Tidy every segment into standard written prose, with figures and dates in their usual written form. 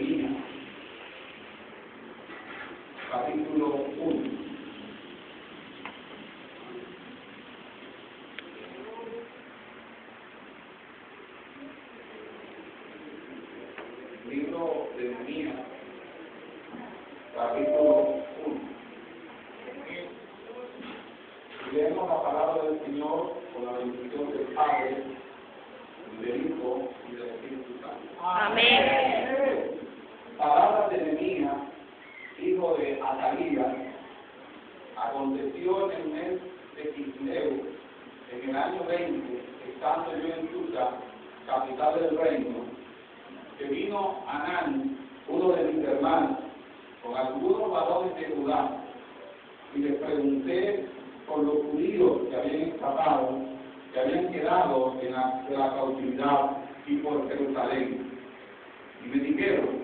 Nehemías, capítulo 1. Libro de Nehemías, capítulo 1. Leemos la palabra del Señor con la bendición del Padre, del Hijo y del Espíritu Santo. Amén. Palabras de Nehemías, hijo de Atalías. Aconteció en el mes de Quisleu, en el año 20, estando yo en Susa, capital del reino, que vino Anán, uno de mis hermanos, con algunos varones de Judá, y les pregunté por los judíos que habían escapado, que habían quedado de la cautividad y por Jerusalén. Y me dijeron,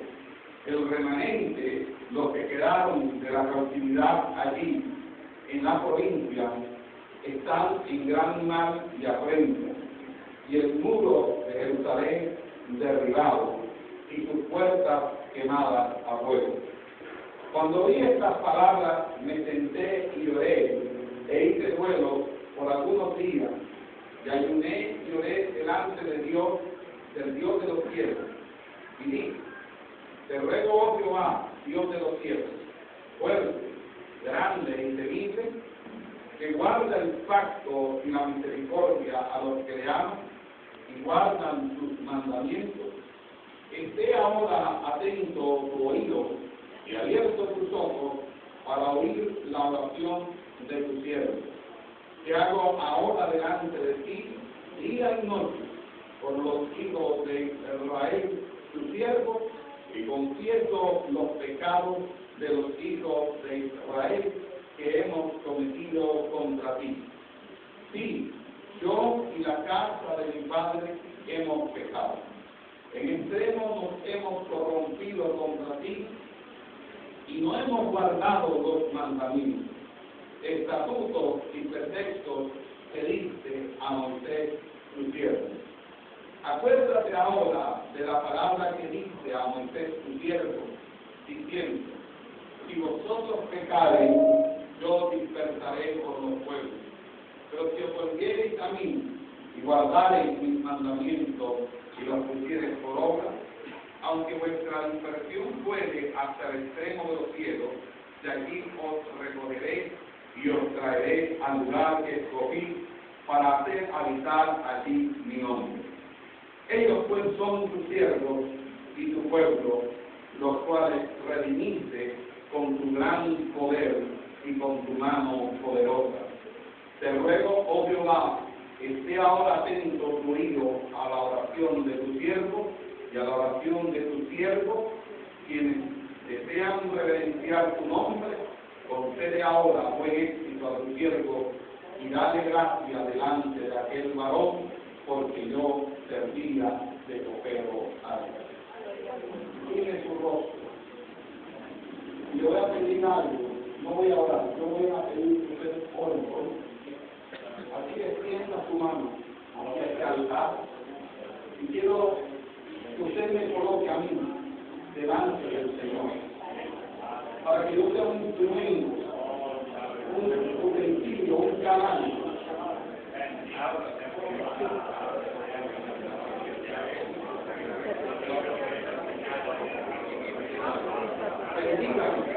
el remanente, los que quedaron de la cautividad allí, en la provincia, están en gran mal y afrenta, y el muro de Jerusalén derribado, y sus puertas quemadas a fuego. Cuando oí estas palabras, me senté y oré, e hice duelo por algunos días, y ayuné y oré delante de Dios, del Dios de los cielos, y dije, te ruego, oh Jehová, Dios de los cielos, fuerte, grande y temible, que guarda el pacto y la misericordia a los que le aman y guardan sus mandamientos, esté ahora atento tu oído y abierto tus ojos para oír la oración de tu siervo, que hago ahora delante de ti, día y noche, por los hijos de Israel, tu siervo, y confieso los pecados de los hijos de Israel que hemos cometido contra ti. Sí, yo y la casa de mi padre hemos pecado. En extremo nos hemos corrompido contra ti y no hemos guardado los mandamientos, estatutos y preceptos que diste a Moisés tu siervo. Acuérdate ahora de la palabra que diste a Moisés tu siervo, diciendo, si vosotros pecareis, yo dispersaré por los pueblos. Pero si os volviereis a mí y guardareis mis mandamientos y los pusiereis por obra, aunque vuestra dispersión fuere hasta el extremo de los cielos, de allí os recogeré y os traeré al lugar que escogí para hacer habitar allí mi nombre. Ellos pues son tus siervos y tu pueblo, los cuales redimiste con tu gran poder y con tu mano poderosa. Te ruego, oh Jehová, esté ahora atento tu oído a la oración de tu siervo y a la oración de tu siervo, quienes desean reverenciar tu nombre. Concede ahora buen éxito a tu siervo y dale gracia delante de aquel varón, porque yo servía de copero a él. Tiene su rostro. Y le voy a pedir algo, no voy a orar, yo voy a pedir que ustedes oren por mí. Así que extienda su mano hacia este altar y quiero que usted me coloque a mí delante del Señor, para que yo sea un instrumento, un utensilio, un canal. Bendígame.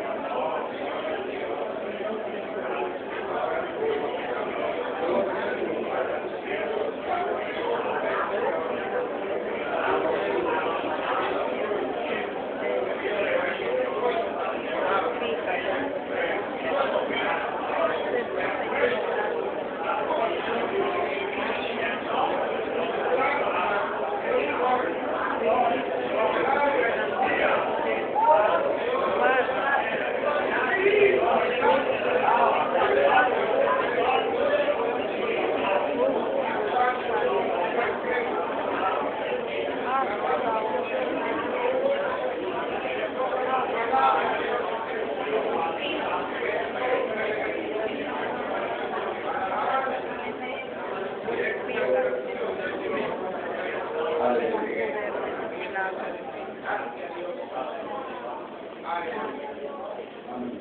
Amén.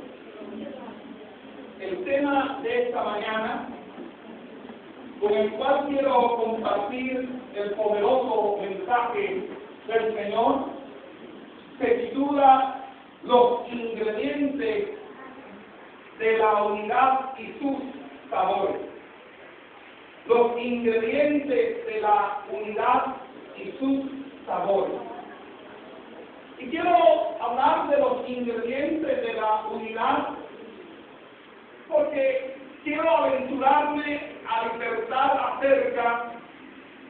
El tema de esta mañana, con el cual quiero compartir el poderoso mensaje del Señor, se titula Los ingredientes de la unidad y sus sabores. Los ingredientes de la unidad y sus sabores. Y quiero hablar de los ingredientes de la unidad porque quiero aventurarme a disertar acerca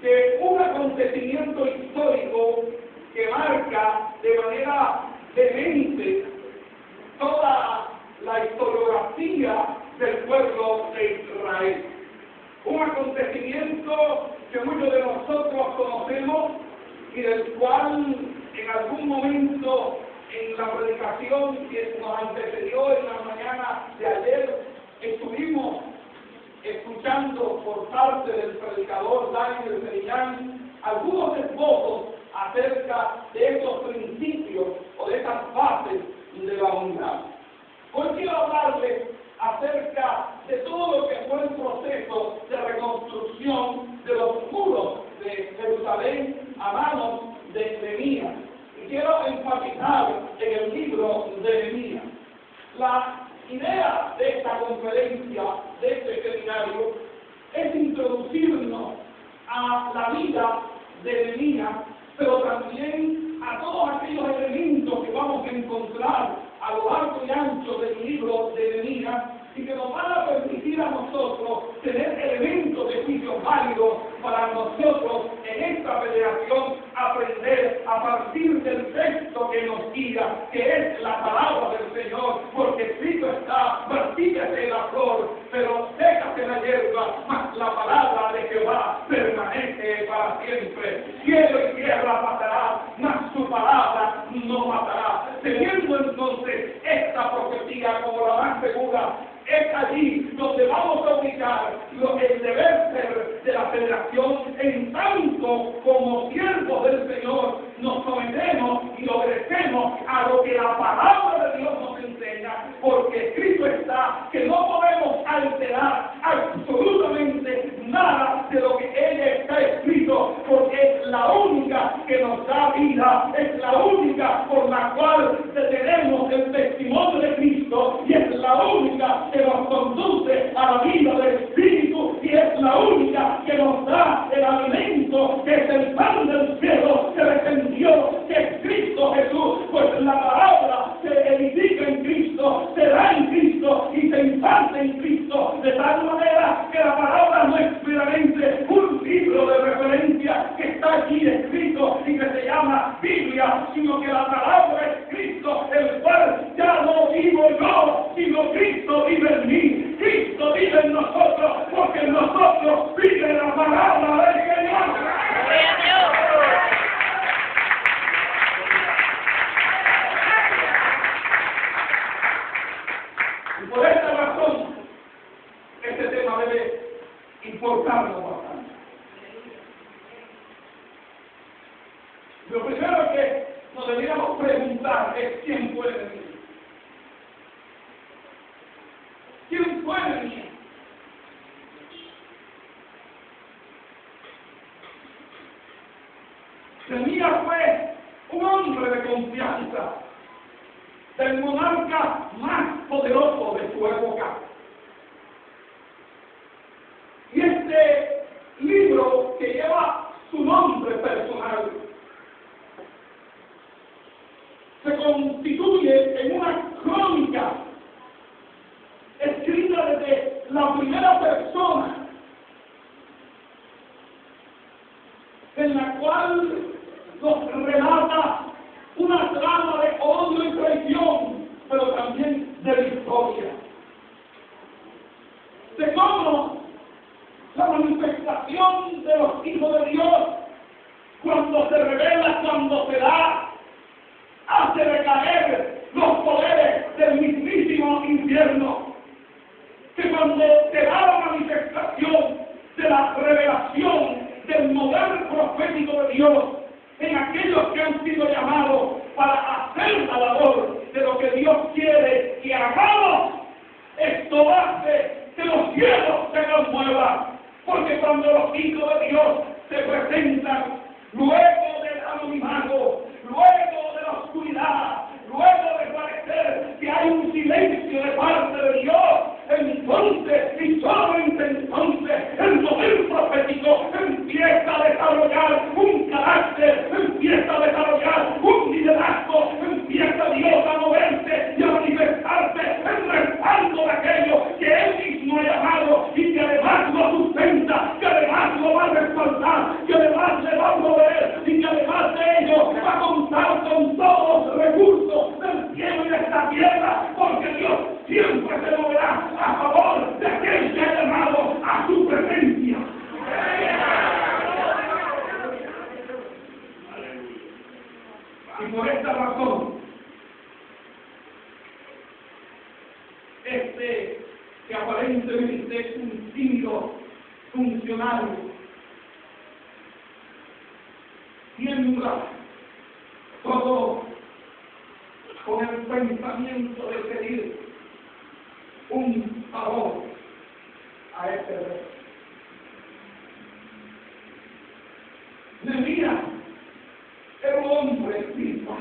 de un acontecimiento histórico que marca de manera vehemente toda la historiografía del pueblo de Israel. Un acontecimiento que muchos de nosotros conocemos y del cual en algún momento en la predicación que nos antecedió en la mañana de ayer estuvimos escuchando por parte del predicador Daniel Serillán algunos esbozos acerca de estos principios o de estas bases de la unidad. Hoy quiero hablarles acerca de todo lo que fue el proceso de reconstrucción de los muros de Jerusalén a manos de Nehemías. Y quiero enfatizar en el libro de Nehemías. La idea de esta conferencia, de este seminario, es introducirnos a la vida de Nehemías, pero también a todos aquellos elementos que vamos a encontrar a lo largo y ancho del libro de Nehemías y que nos van a permitir a nosotros tener elementos de juicio válidos para nosotros en esta federación aprender a partir del texto que nos guía, que es la palabra del Señor, porque escrito está, martíllate la flor, pero sécate la hierba, mas la palabra de Jehová permanece para siempre. Cielo y tierra pasará, mas su palabra no pasará. Teniendo entonces esta profecía como la más segura, es allí donde vamos a ubicar el deber ser de la federación, en tanto como siervos del Señor nos sometemos y obedecemos a lo que la palabra de Dios nos enseña, porque escrito está que no podemos alterar absolutamente nada de lo que ella está escrito, porque es la única que nos da vida, es la única por la cual tenemos el testimonio de Cristo y es la única que nos conduce a la vida del Espíritu y es la única que nos da el alimento que es el pan del cielo que descendió, que es Cristo Jesús, pues la palabra se edifica en Cristo, se da en Cristo y se imparte en Cristo, de tal manera que la palabra no es meramente un libro de referencia que está aquí escrito y que se llama Biblia, sino que la palabra es Cristo, el cual ya no vivo yo, sino Cristo vive en mí. Cristo vive en nosotros, porque en nosotros vive la palabra del Señor. Y por esta razón, este tema debe importarnos bastante. Lo primero que nos deberíamos preguntar es quién puede venir. ¿Quién puede venir? Nehemías fue un hombre de confianza del monarca más poderoso de su época. Y este libro que lleva su nombre personal se constituye en una crónica escrita desde la primera persona, en la cual nos relata una trama de odio y traición, pero también de victoria. De cómo la manifestación de los hijos de Dios, cuando se revela, cuando se da, hace recaer los poderes del mismísimo infierno. Que cuando se da la manifestación de la revelación del mover profético de Dios en aquellos que Por esta razón, que aparentemente es un tímido funcionario, tiembla todo con el pensamiento de pedir un favor a este rey. Nehemías era un hombre espiritual,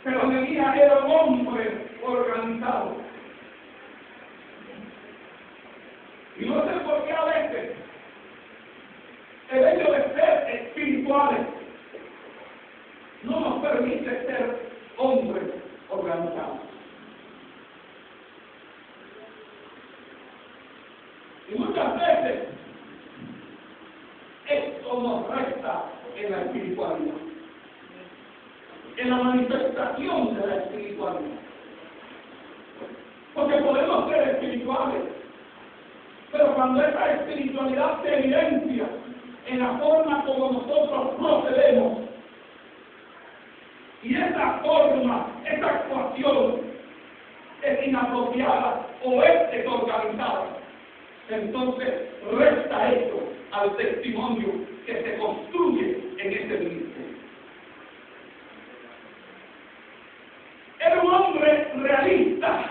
pero Nehemías era un hombre organizado. Y no sé por qué a veces el hecho de ser espirituales no nos permite ser hombres organizados. Y muchas veces esto nos resta en la espiritualidad, en la manifestación de la espiritualidad. Porque podemos ser espirituales, pero cuando esa espiritualidad se evidencia en la forma como nosotros procedemos, y esa forma, esa actuación es inapropiada o es desorganizada, entonces resta esto al testimonio que se construye en este ministerio. Era un hombre realista.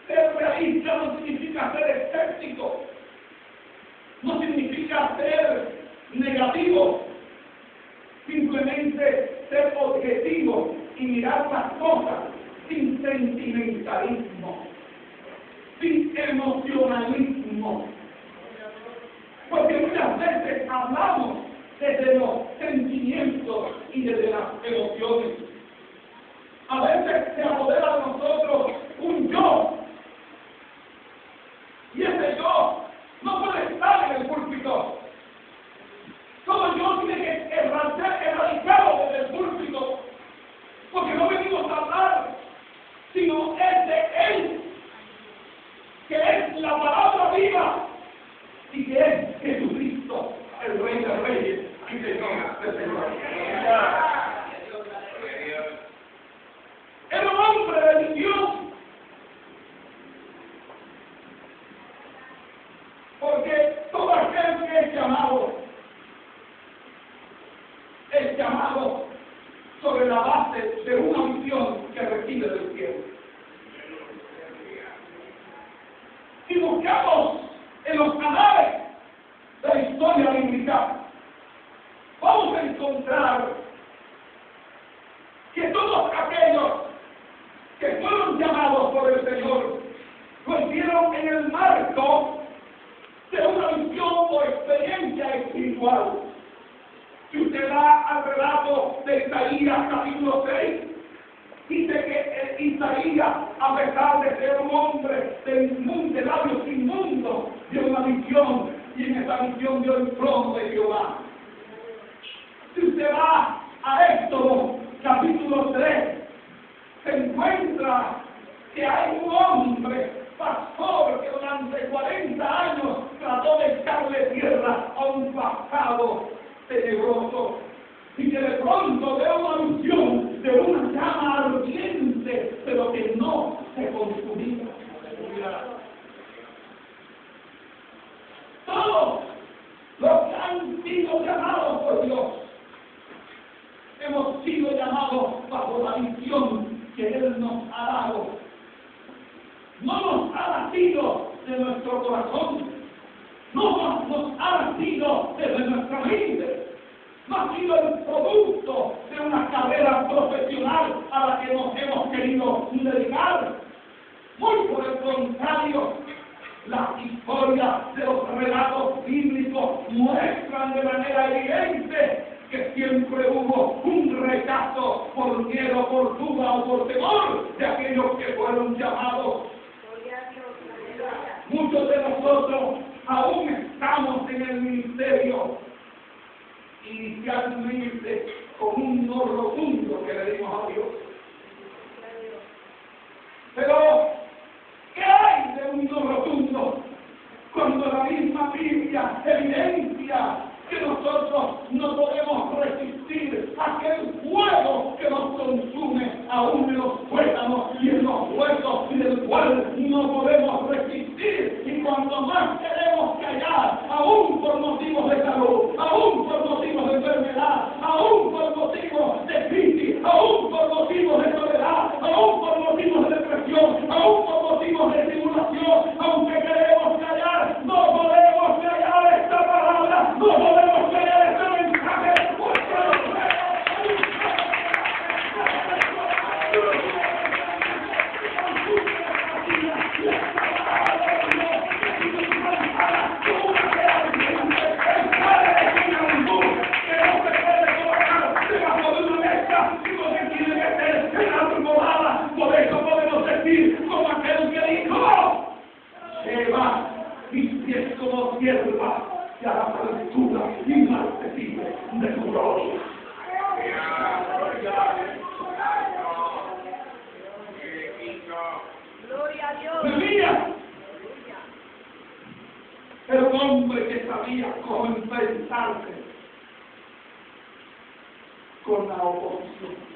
Ser realista no significa ser escéptico, no significa ser negativo, simplemente ser objetivo y mirar las cosas sin sentimentalismo, sin emocionalismo. Porque muchas veces hablamos desde los sentimientos y desde las emociones. A veces se apodera de nosotros un yo, y ese yo no puede estar en el púlpito. Todo yo tiene que ser erradicado desde el púlpito, porque no venimos a hablar, sino es de Él, que es la palabra viva y que es Jesucristo, el Rey de Reyes y Señor de Señores. Era un hombre de Dios, porque todo aquel que es llamado sobre la base de una visión que recibe del cielo. Si buscamos en los canales de la historia bíblica, vamos a encontrar que todos aquellos que fueron llamados por el Señor lo hicieron en el marco de una visión o experiencia espiritual. Si usted va al relato de Isaías capítulo 6, dice que Isaías, a pesar de ser un hombre de labios inmundos, dio una visión, y en esa visión dio el trono de Jehová. Si usted va a Éxodo capítulo 3, se encuentra que hay un hombre pastor que durante 40 años trató de echarle tierra a un pasado tenebroso, y que de pronto ve una visión de una llama ardiente, pero que no se consumía. Todos los que han sido llamados por Dios hemos sido llamados bajo la visión que Él nos ha dado. No nos ha nacido de nuestro corazón, no nos ha nacido desde nuestra mente, no ha sido el producto de una carrera profesional a la que nos hemos querido dedicar. Muy por el contrario, las historias de los relatos bíblicos muestran de manera evidente que siempre hubo un rechazo por miedo, por duda o por temor de aquellos que fueron llamados. Muchos de nosotros aún estamos en el ministerio inicialmente con un no rotundo que le dimos a Dios. Pero, ¿qué hay de un no rotundo cuando la misma Biblia evidencia que nosotros no podemos resistir aquel fuego que nos consume aún en los tuétanos y en los huesos, y del cual no podemos resistir. Y cuanto más queremos callar, aún por motivos de salud, aún por motivos de enfermedad, aún por motivos de crisis, aún por motivos de soledad, aún por motivos de depresión, aún por motivos de tribulación, aunque queremos callar, no podemos callar esta palabra, no podemos callar este mensaje, porque por eso podemos decir como aquel que dijo: Jehová, mis pies como tierra, y a la altura inmarcesible de tu gloria. Gloria a Dios. Aleluya. Era un hombre que sabía cómo enfrentarse con la oposición.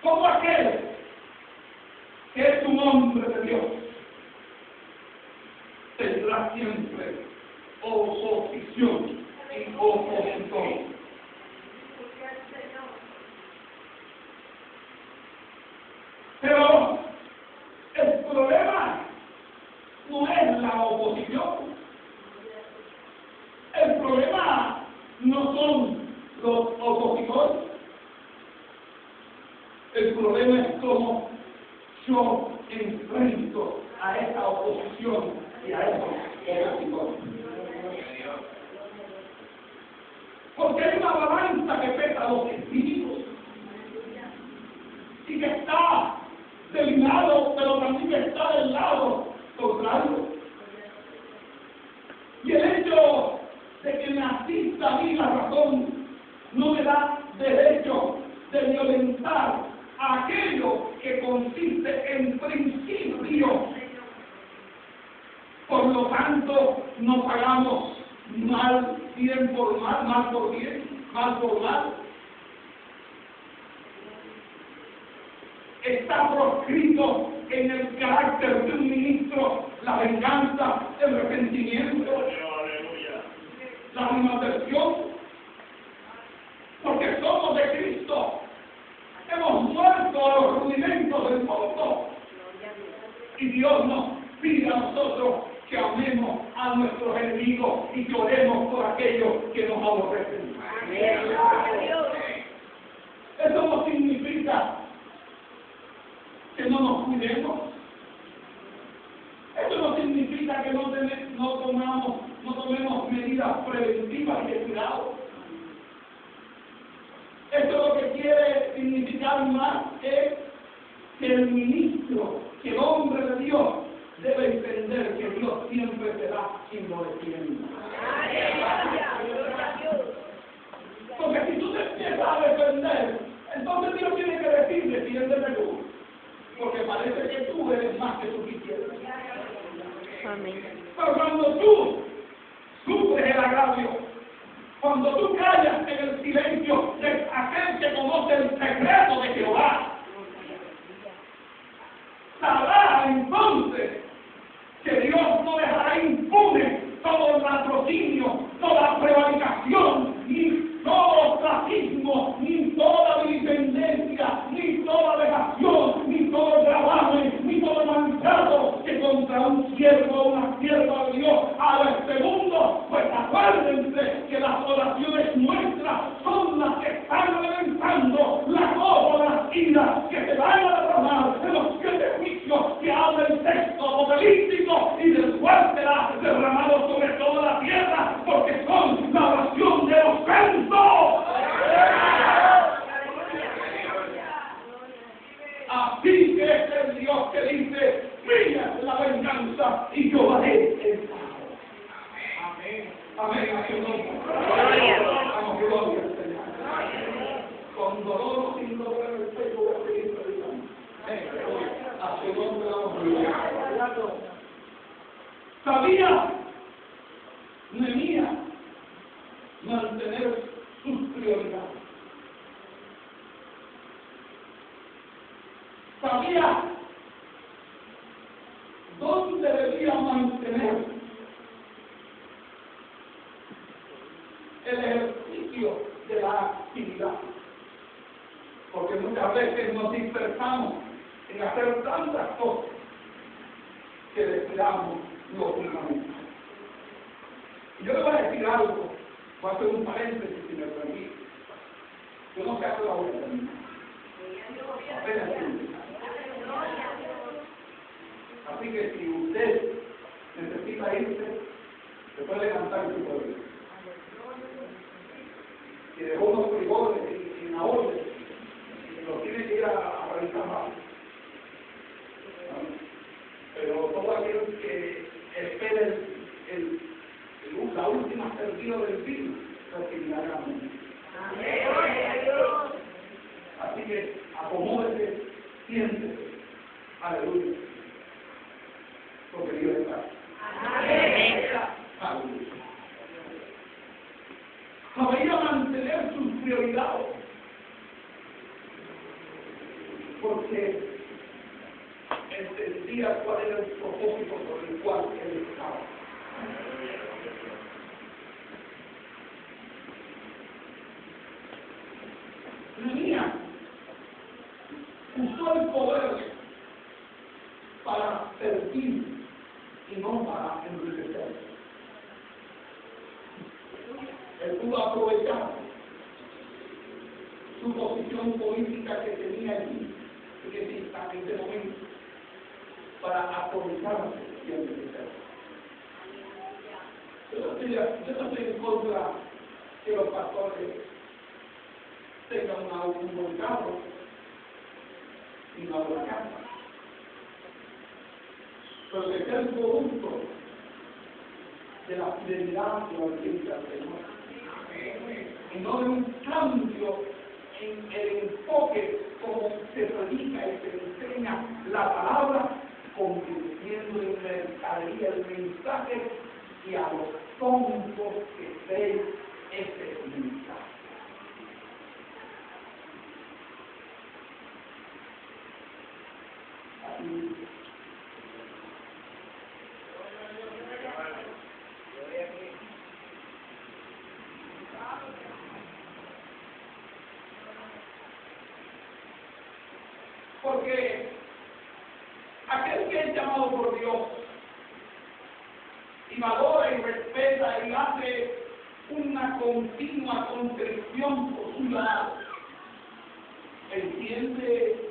Como aquel que es un hombre de Dios tendrá siempre oposición y opositor. Pero el problema no es la oposición. El problema no son los opositores. El problema es cómo yo enfrento a esa oposición y a esos opositores. Porque hay una balanza que pesa los espíritus y que está del lado, pero también está del lado contrario. Y el hecho de que me asista a mí la razón no me da derecho de violentar aquello que consiste en principio. Por lo tanto, no pagamos mal bien por mal, mal por bien, mal por mal. Está proscrito en el carácter de un ministro la venganza, el arrepentimiento, la animadversión, porque somos de Cristo. Hemos muerto a los rudimentos del mundo y Dios nos pide a nosotros que amemos a nuestros enemigos y que oremos por aquellos que nos aborrecen. Eso no significa que no nos cuidemos. Eso no significa que no tomemos medidas preventivas y de cuidado. Esto lo que quiere significar más es que el ministro, que el hombre de Dios, debe entender que Dios siempre será quien lo defienda. Porque si tú te empiezas a defender, entonces Dios tiene que decir: defiéndeme tú. Porque parece que tú eres más que suficiente. Amén. Pero cuando tú sufres el agravio, cuando tú callas en el silencio de aquel que conoce el secreto de Jehová, sabrás entonces que Dios no dejará impune todo el latrocinio, toda prevaricación, ni todo ostracismo, ni toda vilipendencia, ni toda vejación, ni todo gravamen, ni todo maltrato que contra un siervo o una sierva de Dios haga este mundo. Pues acuérdense que las oraciones nuestras son las que están alimentando la copa de ira que se van a derramar en los 7 juicios que habla el texto apocalíptico, y del cual será derramado sobre toda la tierra, porque son la oración de los santos. Así que es el Dios que dice: mía es la venganza y yo haré el pago. Amén. Amén. A su nombre. Damos gloria al Señor. Con dolor o sin dolor en el pecho de Cristo. A su nombre damos gloria. Sabía Nehemías mantener sus prioridades. Sabía dónde debía mantener el ejercicio de la actividad. Porque muchas veces nos dispersamos en hacer tantas cosas que descuidamos lo fundamental. Y yo le voy a decir algo, voy a hacer un paréntesis si me permite. Yo no sé hacer la vuelta. Apenas sí. Así que si usted necesita irse, se puede levantar y se puede ir. Si dejó unos frijoles en la orden, los tiene que ir a revisar más. Pero todo aquel que espere la última servida del vino, recibirá grande. Así que acomódese, siéntese. Aleluya. Porque Dios está. Aleluya. Sabía mantener sus prioridades. Porque entendía cuál era el propósito por el cual él estaba. Nehemías usó el poder para servir y no para enriquecer. Él pudo aprovechar su posición política que tenía allí en ese momento para aprovecharse y enriquecerse. Yo no estoy en contra que los pastores tengan un buen carro y una buena casa. Pero que sea el producto de la fidelidad y la obediencia al Señor. Y no de un cambio en el enfoque como se predica y se enseña la palabra, convirtiendo en mercadería el mensaje y a los tontos que ven ese mensaje. Así. Porque aquel que es llamado por Dios y valora y respeta y hace una continua contrición por su lado, entiende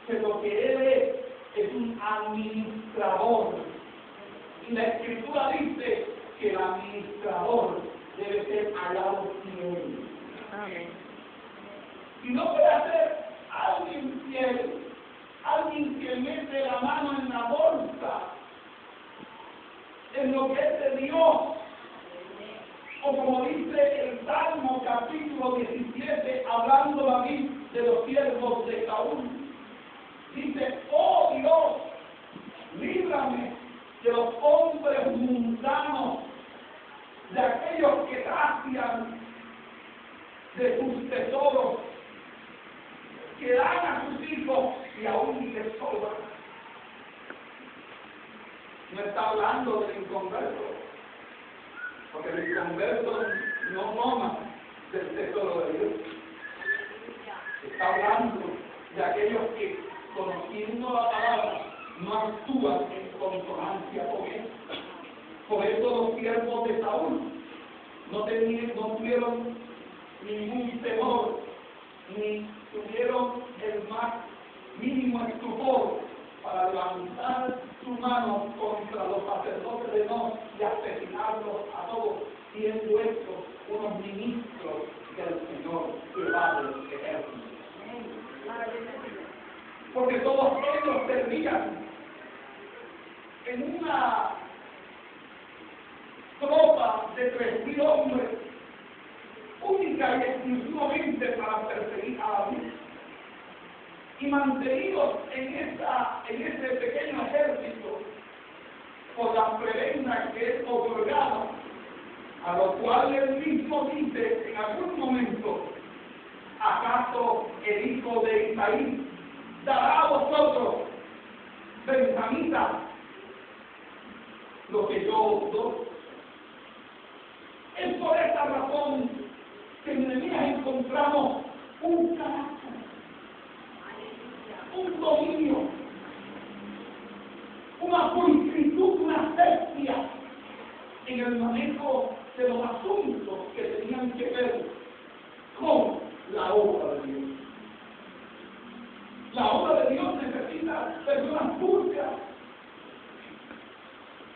que lo que él es un administrador. Y la Escritura dice que el administrador debe ser hallado fiel. Amén. Y no puede ser alguien fiel, alguien que mete la mano en la bolsa, en lo que es de Dios. O como dice el Salmo capítulo 17, hablando David de los siervos de Saúl, dice: oh Dios, líbrame de los hombres mundanos, de aquellos que sacian de sus tesoros, que dan a sus hijos y aún les sobra. No está hablando del inconverso, porque el inconverso no toma del tesoro de Dios. Está hablando de aquellos que, conociendo la palabra, no actúan en consonancia con él. Por eso los siervos de Saúl no tuvieron ningún temor, ni tuvieron el más mínimo estupor para levantar su mano contra los sacerdotes de Dios y asesinarlos a todos, siendo estos unos ministros del Señor Jehová de los ejércitos. Porque todos ellos servían en una tropa de 3,000 hombres, única y exclusivamente para perseguir a David. y mantenidos en ese pequeño ejército por las prebendas que es otorgada, a lo cual él mismo dice en algún momento: ¿acaso el hijo de Isaí dará a vosotros, benjamitas, lo que yo os doy? Es por esta razón que en Nehemías encontramos un carácter, un dominio, una pulcritud, una asepsia en el manejo de los asuntos que tenían que ver con la obra de Dios. La obra de Dios necesita personas pulcras,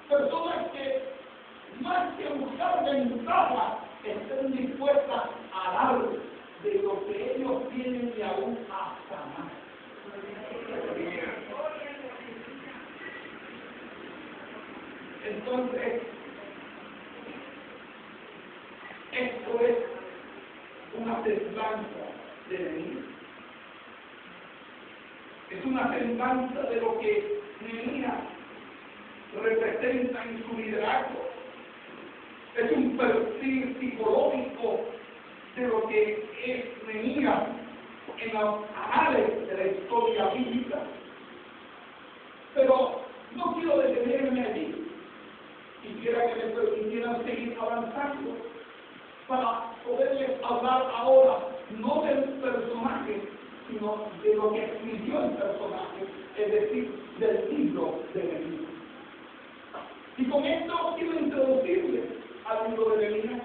personas que, más que buscar ventajas, estén dispuestas a dar de lo que ellos tienen y aún hasta más. Entonces, esto es una semblanza de Nehemías. Es una semblanza de lo que Nehemías representa en su liderazgo. Es un perfil psicológico de lo que es Nehemías en los anales de la historia bíblica. Pero no quiero detenerme allí. Quisiera que me permitieran seguir avanzando para poderles hablar ahora no del personaje, sino de lo que escribió el personaje, es decir, del libro de Nehemías. Y con esto quiero introducirles al libro de Nehemías,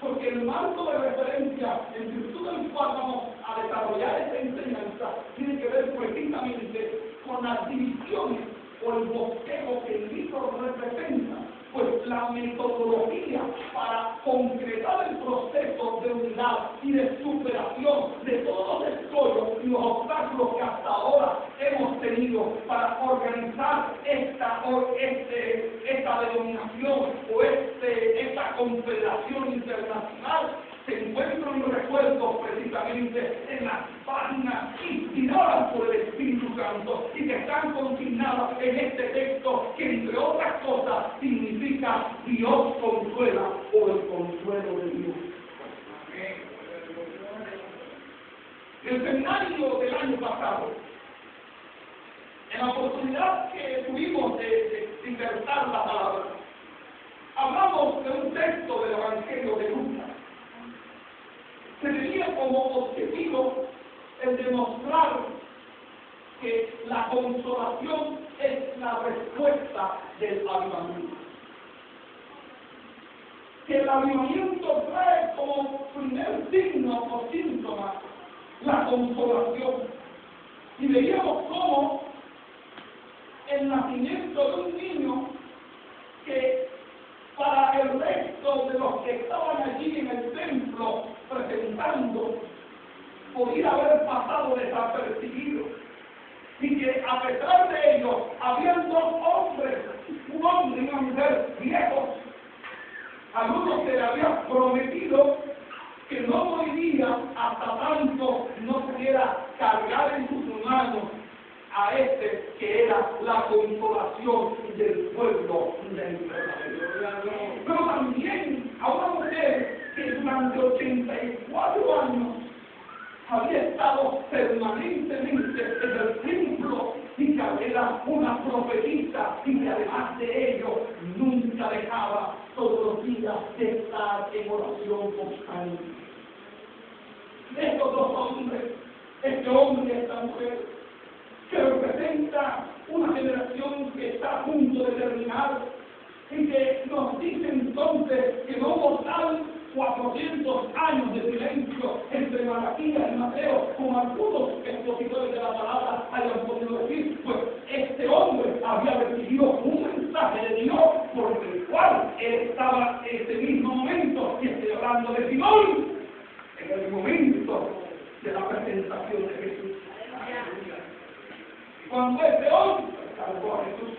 porque el marco de referencia en virtud del cual vamos a desarrollar esta enseñanza tiene que ver precisamente con las divisiones o el bosquejo que el libro representa, pues la metodología para concretar el proceso de unidad y de superación de todos los escollos y los obstáculos que hasta ahora hemos tenido para organizar esta denominación o esta confederación internacional se encuentran refuerzos precisamente en las páginas inspiradas por el Espíritu Santo y que están consignadas en este texto que, entre otras cosas, significa Dios consuela o el consuelo de Dios. El seminario del año pasado, en la oportunidad que tuvimos de insertar la palabra, hablamos de un texto del Evangelio de Lucas. Se tenía como objetivo el demostrar que la consolación es la respuesta del avivamiento. Que el avivamiento trae como primer signo o síntoma la consolación. Y veíamos cómo el nacimiento de un niño que para el resto de los que estaban allí en el templo presentando podía haber pasado desapercibido, y que a pesar de ello habían dos hombres, un hombre y una mujer viejos, algunos que le habían prometido que no moriría hasta tanto no pudiera cargar en sus manos a este que era la consolación del pueblo de Israel. Pero también a una mujer que durante 84 años había estado permanentemente en el templo y que era una profetisa y que además de ello nunca dejaba todos los días de estar en oración constante. Estos dos hombres, este hombre y esta mujer, que representa una generación que está a punto de terminar y que nos dice entonces que no votaron 400 años de silencio entre Malaquías y Mateo, como algunos expositores de la palabra hayan podido decir, pues este hombre había recibido un mensaje de Dios por el cual él estaba en ese mismo momento, y estoy hablando de Simón, en el momento de la presentación de Jesús. Cuando ese hombre salvó a Jesús,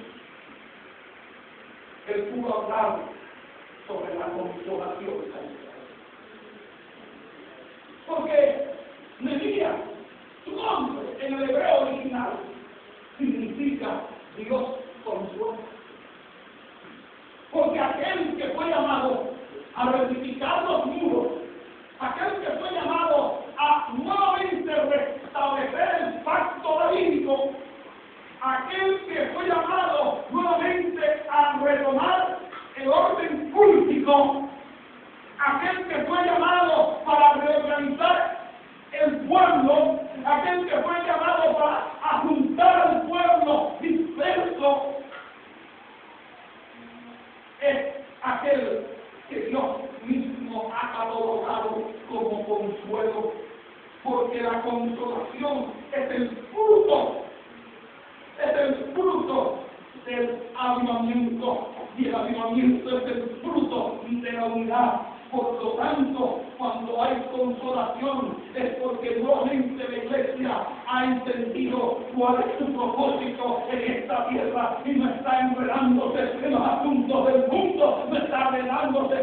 él pudo hablar sobre la consolación. Porque Nehemías, su nombre en el hebreo original significa Dios consuela. Porque aquel que fue llamado a reedificar los muros, aquel que fue llamado a nuevamente restablecer el pacto davídico, aquel que fue llamado nuevamente a retomar el orden público, aquel que fue llamado para reorganizar el pueblo, aquel que fue llamado para juntar al pueblo disperso, es aquel que Dios mismo ha catalogado como consuelo, porque la consolación es el fruto del avivamiento, y el avivamiento es el fruto de la unidad. Por lo tanto, cuando hay consolación es porque nuevamente la iglesia ha entendido cuál es su propósito en esta tierra y no está enredándose en los asuntos del mundo, no está enredándose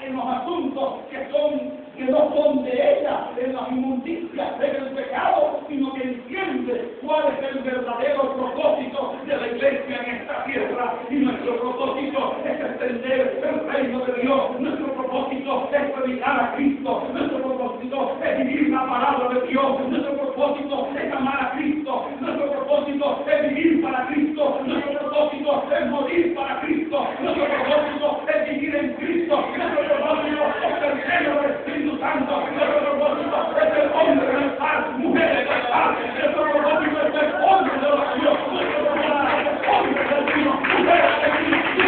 en los asuntos que no son de ella, en las inmundicias, en el pecado, sino que entiende cuál es el verdadero propósito de la iglesia en esta tierra. Y nuestro propósito es extender el reino de Dios, nuestro propósito es predicar a Cristo, nuestro propósito es vivir la palabra de Dios, nuestro propósito es amar a Cristo, nuestro propósito es vivir para Cristo, nuestro propósito es morir para Cristo, nuestro propósito es vivir en Cristo, nuestro propósito es el reino del Espíritu Santo, nuestro propósito es el hombre de la paz, mujer de la paz, nuestro propósito es el hombre de la oración, nuestro propósito es el hombre del vino, mujer del vino, mujer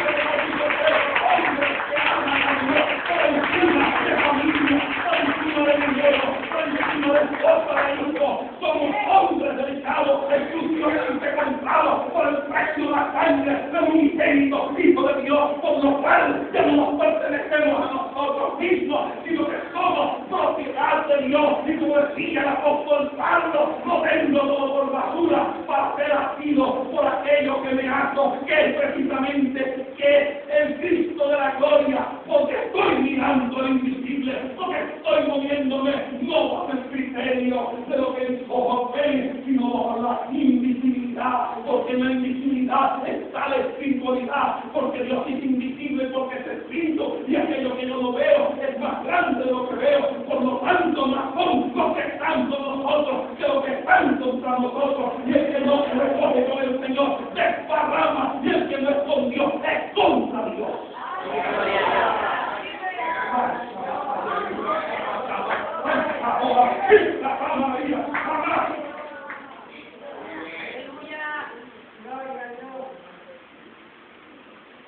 de la oración, nuestro propósito es el hombre que ama a Dios por encima de familia, por encima del dinero, por encima del esposo del hijo. Somos hombres dedicados, exclusivamente comprados por el precio de la sangre de un unigénito Hijo de Dios, por lo cual ya no nos pertenecemos a nosotros mismos, sino que somos propiedad de Dios. Y como decía el apóstol Pablo, no vendo todo por basura para ser asido por aquello que me ato, que es precisamente que el Cristo de la gloria, porque estoy mirando lo invisible, porque estoy moviéndome no bajo el criterio de lo que mis ojos ven, sino bajo la invisibilidad, porque en la invisibilidad está la espiritualidad, porque Dios es invisible, porque es espíritu, y aquello que yo no veo es más grande de lo que veo. Por lo tanto, más son los que están con nosotros que los que están contra nosotros, y el que no se recoge con el Señor desparrama, y el que no es con Dios es contra Dios.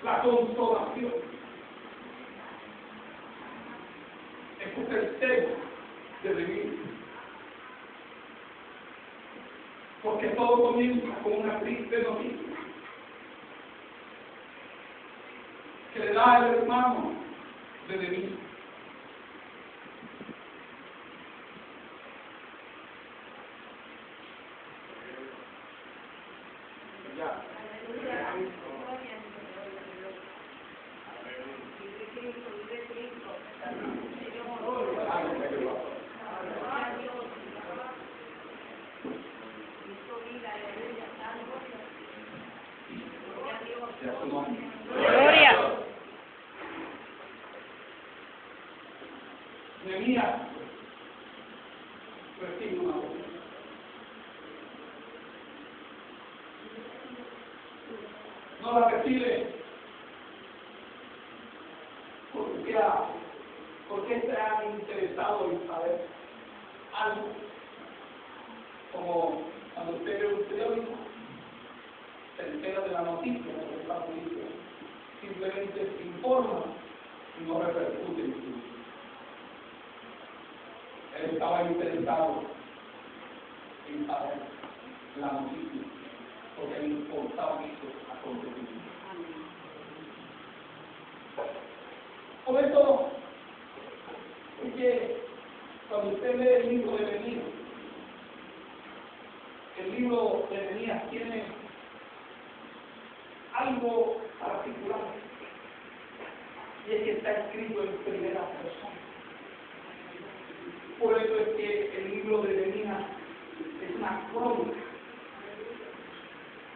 La consolación es el tema de vivir, porque todo comienza con una triste noticia que le da el hermano de David. Gloria. Nehemías recibe una voz. No la recibe porque se han interesado en saber algo, como cuando usted ve un periódico, se entera de la noticia, de la noticia, simplemente se informa y no repercute en su vida. Él estaba interesado en saber la noticia, porque le importaba estos acontecimientos. Por eso, es que cuando usted lee el libro de Nehemías, el libro de Nehemías tiene algo particular, y es que está escrito en primera persona. Por eso es que el libro de Nehemías una crónica,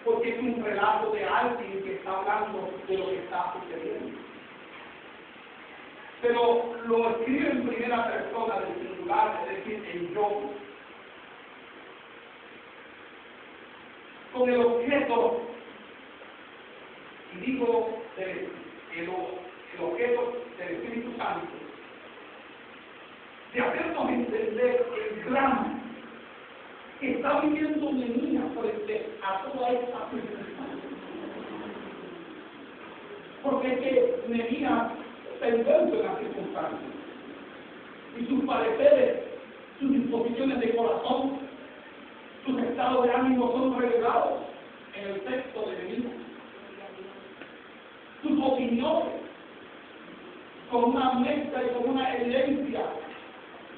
porque es un relato de alguien que está hablando de lo que está sucediendo. Pero lo escribe en primera persona del singular, es decir, en yo, con el objeto, y digo el objeto del Espíritu Santo, de hacernos entender el drama que está viviendo Nehemías frente a toda esta circunstancia. Porque es que Nehemías se envuelve en las circunstancias y sus pareceres, sus disposiciones de corazón, sus estados de ánimo son revelados en el texto de Nehemías. Sus opiniones con una muestra y con una evidencia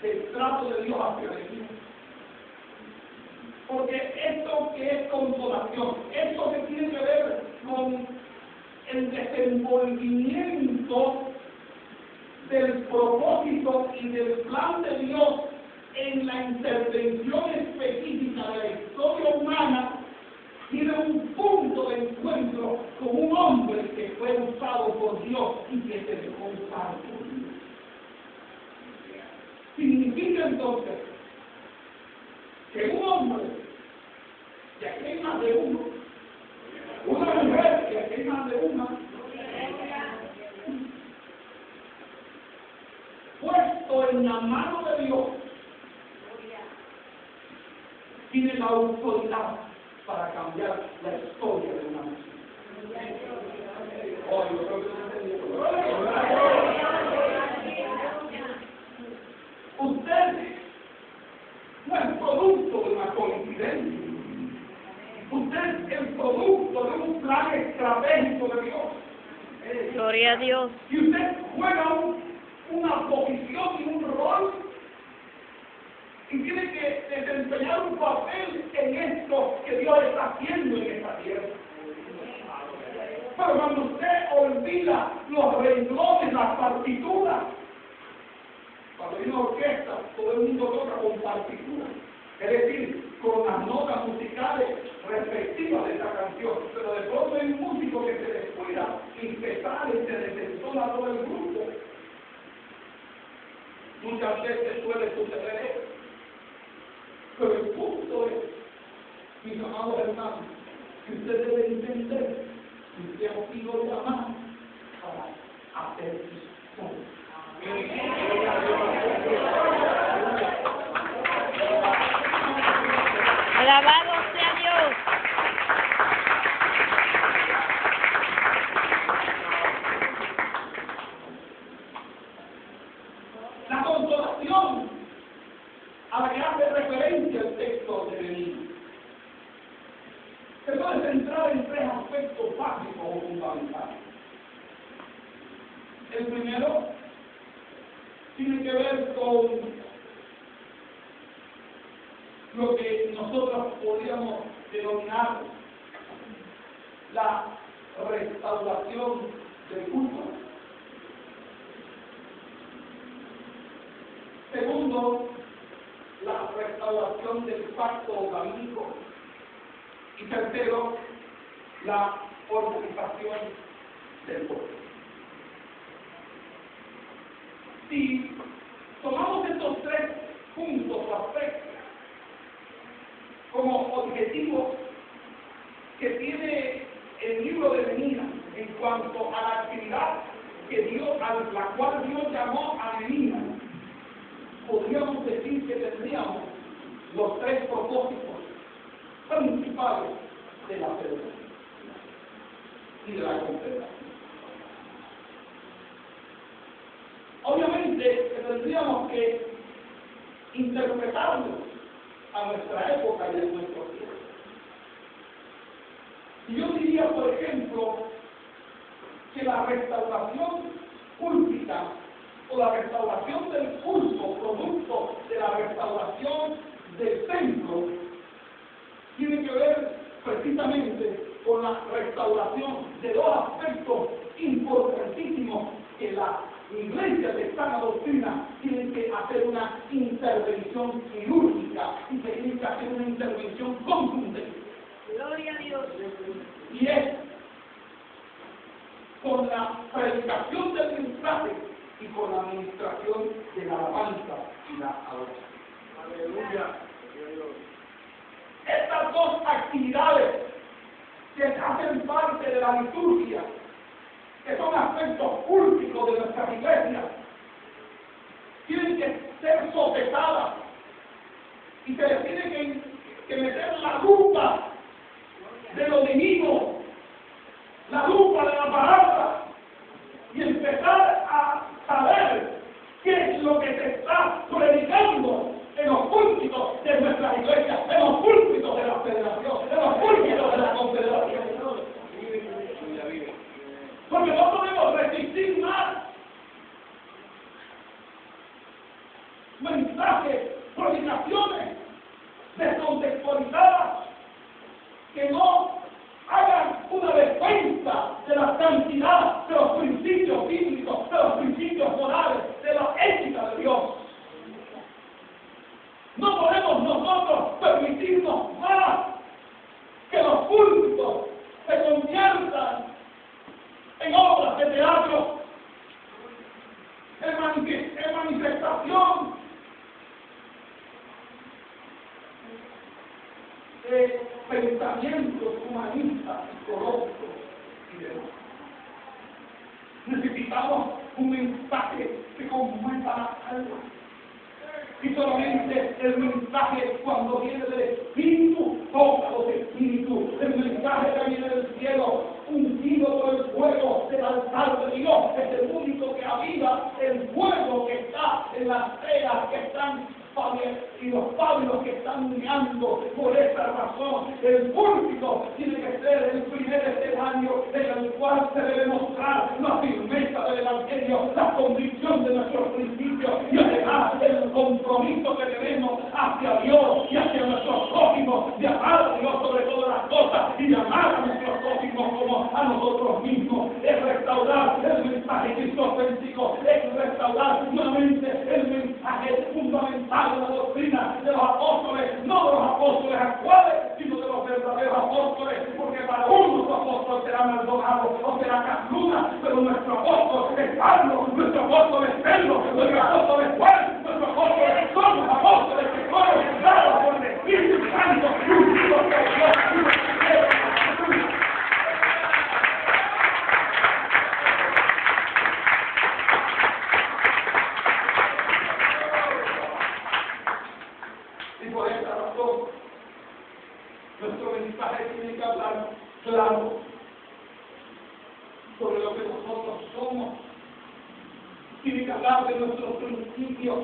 del trato de Dios hacia Nehemías. Porque esto que es consolación, esto que tiene que ver con el desenvolvimiento del propósito y del plan de Dios en la intervención específica de la historia humana, tiene un punto de encuentro con un hombre que fue usado por Dios y que se dejó usar por Dios. Significa entonces que un hombre, y aquí hay más de uno, una mujer, y aquí hay más de una, puesto en la mano de Dios, tiene la autoridad para cambiar la historia de una nación. Usted no es producto de una coincidencia. Usted es el producto de un plan estratégico de Dios. Gloria a Dios. Y usted juega una posición y un rol y tiene que desempeñar un papel en esto que Dios está haciendo en esta tierra. Pero cuando usted olvida los renglones, las partituras, cuando hay una orquesta, todo el mundo toca con partituras, es decir, con las notas musicales respectivas de esa canción, pero de pronto hay un músico que se descuida y se sale y se desentona todo el grupo. Muchas veces suele suceder eso. Pero el punto es, mis amados hermanos, que usted debe entender que usted ha sido llamado para hacer historia. Alabado sea Dios. La consolación a la que hace referencia el texto de Nehemías se puede centrar en tres aspectos básicos o fundamentales. El primero tiene que ver con lo que nosotros podríamos denominar la restauración del culto. Segundo, la restauración del pacto davídico. Y tercero, la organización del pueblo. Si tomamos estos tres puntos o aspectos como objetivos que tiene el libro de Nehemías en cuanto a la actividad a la cual Dios llamó a Nehemías, podríamos decir que tendríamos los tres propósitos principales de la celebración y de la confederación. Obviamente tendríamos que interpretarlo a nuestra época y a nuestro tiempo. Y yo diría, por ejemplo, que la restauración púlpica o la restauración del culto, producto de la restauración del templo, tiene que ver precisamente con la restauración de dos aspectos importantísimos que la iglesias de sana doctrina tienen que hacer una intervención quirúrgica y que tienen que hacer una intervención contundente. Gloria a Dios. Y es con la predicación del mensaje y con la administración de la alabanza y la adoración. Aleluya. Estas dos actividades que hacen parte de la liturgia, que son aspectos púlpicos de nuestras iglesias, tienen que ser sopesadas y se les tiene que meter la lupa de lo divino, la lupa de la palabra, y empezar a saber qué es lo que se está predicando en los púlpitos de nuestras iglesias, en los púlpitos de la federación, en los púlpitos de la confederación. Porque no podemos resistir más mensajes, predicaciones descontextualizadas que no hagan una defensa de la santidad, de los principios bíblicos, de los principios morales, de la ética de Dios. No podemos nosotros permitirnos más que los púlpitos se conviertan en obras de teatro, en manifestación de pensamientos humanistas, psicológicos y demás. Necesitamos un mensaje que conmueva la alma. Y solamente el mensaje cuando viene del Espíritu toca los espíritus. El mensaje que viene del cielo, ungido por el fuego del altar de Dios, es el único que aviva el fuego que está en las telas que están y los pábilos que están mirando. Por esa razón el púlpito tiene que ser el primer escenario en el cual se debe mostrar la firmeza del Evangelio, la convicción de nuestros principios y además el compromiso que tenemos hacia Dios y hacia nuestros prójimos, de amar a Dios sobre todas las cosas y de amar a nuestros prójimos como a nosotros mismos. Es restaurar el mensaje cristocéntrico, es restaurar nuevamente el mensaje fundamental de la doctrina de los apóstoles, no de los apóstoles actuales, sino de los verdaderos apóstoles, porque para unos apóstoles será Maldonado o será Casluna, pero nuestro apóstol es Pablo, nuestro apóstol es Pedro, nuestro apóstol es Juan, nuestro apóstol son los apóstoles que fueron dados por el Espíritu Santo, ungidos por Dios. Nuestro mensaje tiene que hablar claro sobre lo que nosotros somos, tiene que hablar de nuestros principios,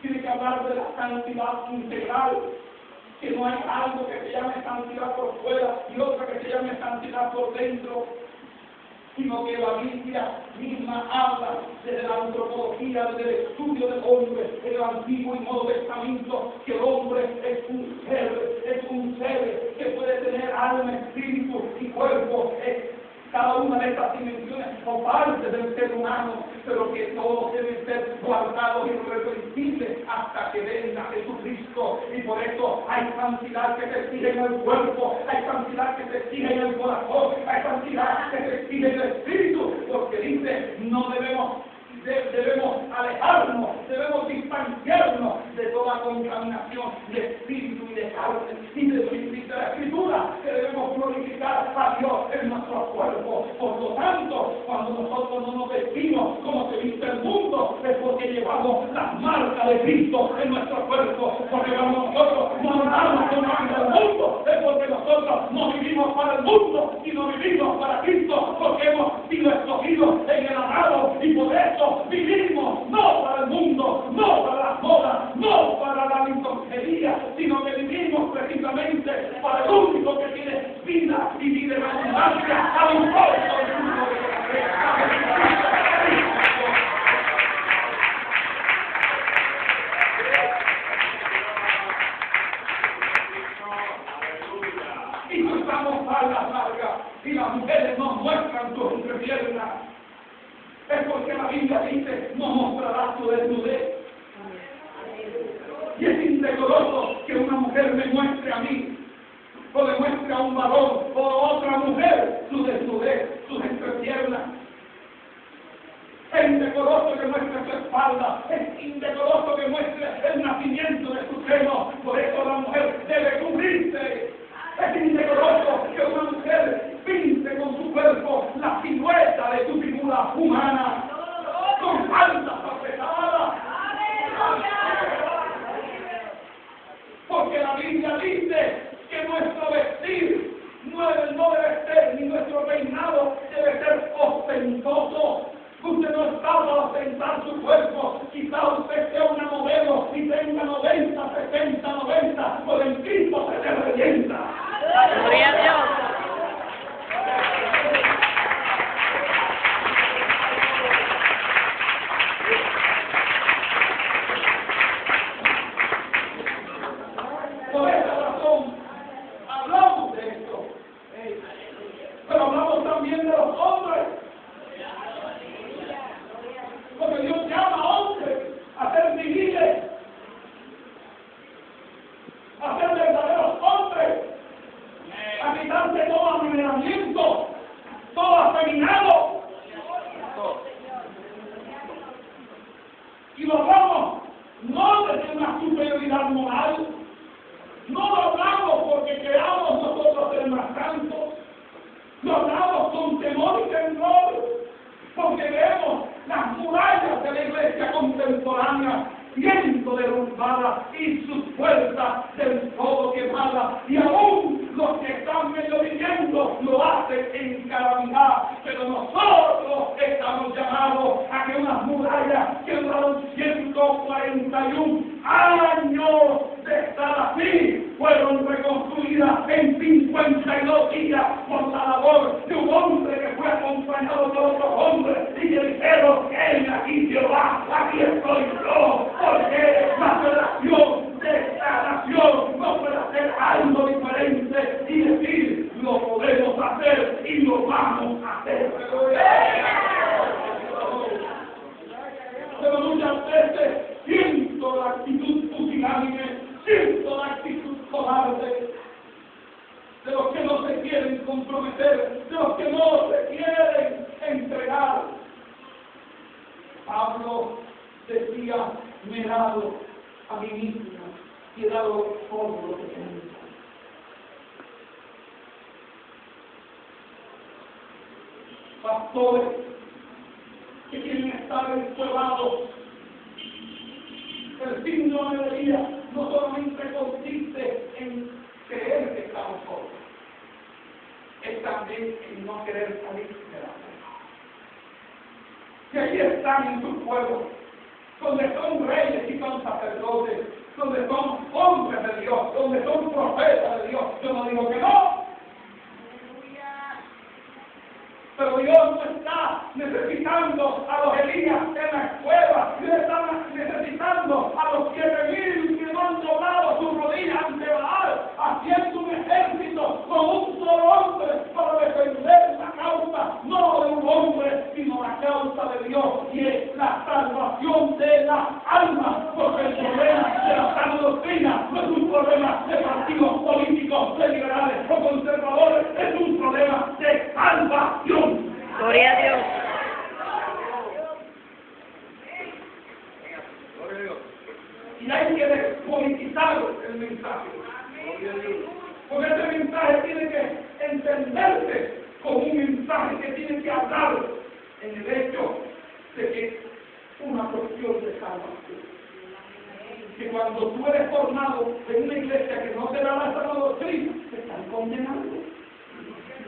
tiene que hablar de la santidad integral, que no hay algo que se llame santidad por fuera y otra que se llame santidad por dentro, sino que la Biblia misma habla desde la antropología, desde el estudio del hombre, en el Antiguo y Nuevo Testamento, que el hombre es un ser que puede tener alma, espíritu y cuerpo, cada una de estas dimensiones o partes del ser humano, pero que todos deben ser guardados y irreprensibles hasta que venga Jesucristo. Y por eso hay santidad que se exige en el cuerpo, hay santidad que se exige en el corazón, hay santidad que se exige en el espíritu, porque dice, no debemos alejarnos, debemos distanciarnos de toda contaminación de espíritu y de carne. Y dice la Escritura que debemos glorificar a Dios en nuestro cuerpo. Por lo tanto, cuando nosotros no nos vestimos como se viste el mundo, es porque llevamos las marcas de Cristo en nuestro cuerpo. Porque cuando nosotros no andamos como anda el mundo, es porque nosotros no vivimos para el mundo, sino vivimos para Cristo, porque hemos sido escogidos en el amado, y por eso vivimos no para el mundo, no para las modas, no para la lisonjería, sino que vivimos precisamente para el único que tiene vida y vida en abundancia, al importe del mundo de la fe. Y no estamos faldas largas y las mujeres nos muestran sus entrepiernas. es porque la Biblia dice, no mostrarás tu desnudez. Y es indecoroso que una mujer me muestre a mí, o le muestre a un varón, o a otra mujer, su desnudez, sus entrepiernas. Es indecoroso que muestre su espalda, es indecoroso que muestre el nacimiento de su seno, por eso la mujer debe cubrirse. Es indecoroso que una mujer pinte con su cuerpo la silueta de su figura humana, con faldas apretadas. Porque la Biblia dice que nuestro vestir no debe ser, ni nuestro peinado debe ser ostentoso. Usted no está para ostentar su cuerpo. Quizá usted sea una modelo y tenga 90, 60, 90, por el Cristo se le revienta. Gloria a Dios. Por esa razón, hablamos de esto. Pero hablamos también de los hombres. Porque Dios llama a hombres a ser civiles, a ser verdaderos hombres, a quitarse todo amaneramiento, todo afeminado. Y lo hablamos no desde una superioridad moral, no lo hablamos porque creamos nosotros ser más santos, lo hablamos con temor y temblor, porque vemos las murallas de la iglesia contemporánea siendo derrumbadas y sus puertas del todo quemadas, y aún los que están medio viviendo lo hacen en calamidad, pero nosotros estamos llamados a que unas murallas que duraron 141 años de estar así fueron reconstruidas en 52 días por la labor de un hombre que fue acompañado por otros hombres y que dijeron: "He aquí Jehová, aquí estoy yo", porque la federación de esta nación no puede hacer algo diferente y decir: "Lo podemos hacer y lo vamos a hacer". Pero muchas veces siento la actitud pusilánime, siento la actitud cobarde de los que no se quieren comprometer, de los que no se quieren entregar. Pablo decía: "Me he dado a mí mismo y he dado todo lo que tengo". Pastores que quieren estar encuevados. El signo de alegría no solamente consiste en creer que estamos solos, es también en no querer salir de la fe. Que allí están en sus pueblos, donde son reyes y son sacerdotes, donde son hombres de Dios, donde son profetas de Dios. Yo no digo que no. Pero Dios no está necesitando a los Elías en la cueva, Dios está necesitando a los 7,000 que no han doblado sus rodillas ante Baal, haciendo un ejército con un solo hombre para defender la causa, no de un hombre, sino la causa de Dios, y es la salvación de la alma, porque el problema de la sana doctrina no es un problema de partidos políticos, de liberales o conservadores, es un problema de salvación. Gloria a Dios. Y hay que despolitizar el mensaje. Porque ese mensaje tiene que entenderse como un mensaje que tiene que hablar en el hecho de que es una cuestión de salvación. Que cuando tú eres formado en una iglesia que no te da la sana doctrina, te están condenando,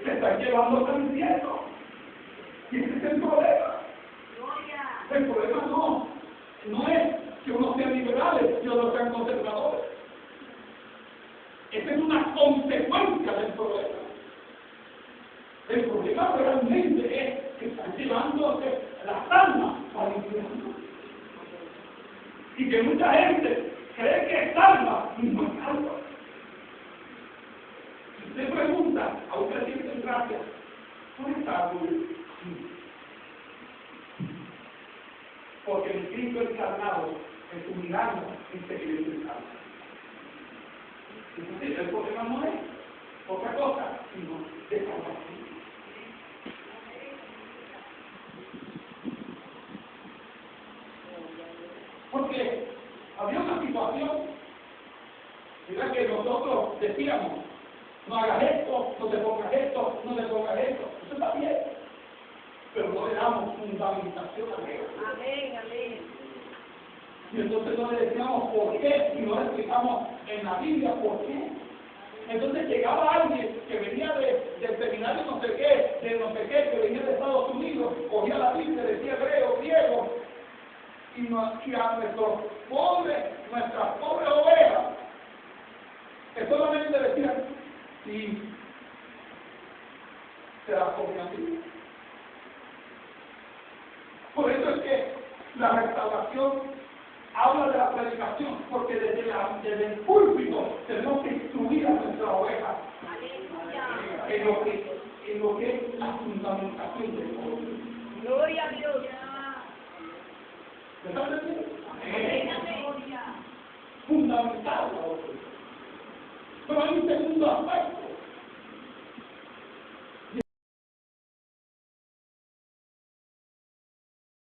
te están llevando al infierno. Y ese es el problema. El problema no es que unos sean liberales y otros sean conservadores. Esa es una consecuencia del problema. El problema realmente es que están llevándose las almas al infierno. Y que mucha gente cree que es salva y no es salva. Si usted pregunta a un presidente en gracia, ¿dónde está Google? Porque el Cristo encarnado en su mirada dice que es el Santo. Entonces el problema no es otra cosa, sino de salvación. Porque había una situación, mira, que nosotros decíamos, no hagas esto, no te pongas esto, no te pongas esto. Eso está bien, pero no le damos fundamentación a eso. Amén, amén. Y entonces no le decíamos por qué, y no le explicamos en la Biblia por qué. Entonces llegaba alguien que venía del seminario no sé qué, que venía de Estados Unidos, cogía la Biblia, decía hebreo, griego, y a nuestras pobres ovejas, que solamente decían, sí, se las comían así. Por eso es que la restauración habla de la predicación, porque desde el púlpito tenemos que instruir a nuestra oveja en lo que es la fundamentación del pueblo. Gloria a Dios. ¿Me están entendiendo? Amén. Fundamental la doctrina. Pero hay un segundo aspecto.